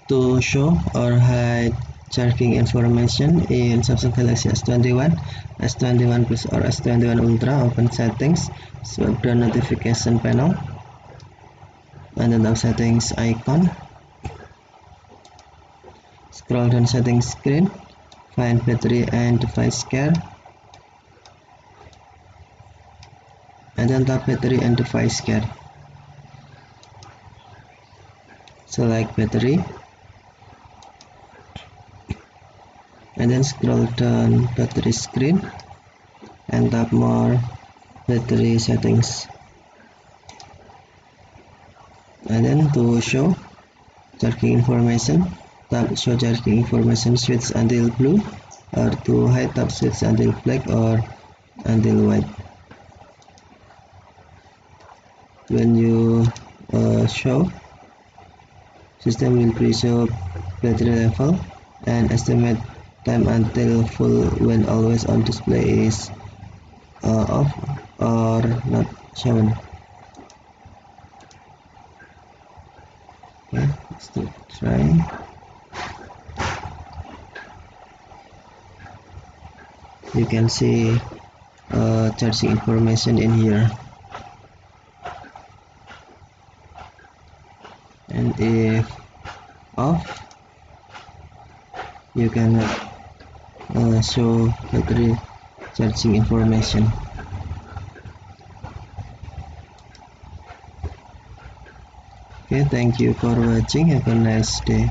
to show or hide charging information in Samsung Galaxy S21, S21 Plus or S21 Ultra. Open settings, swipe the notification panel, and then the settings icon. Scroll down settings screen, find battery and device care, and then tap battery and device care. Select battery, and then scroll down battery screen and tap more battery settings, and then to show charging information, tap show charging information switch until blue, or to hide tap switch until black or until white. When you show, system will pre-show battery level and estimate time until full when always on display is off or not shown. Okay, let's try. You can see charging information in here, and if off, you cannot show battery charging information. Okay, thank you for watching. Have a nice day.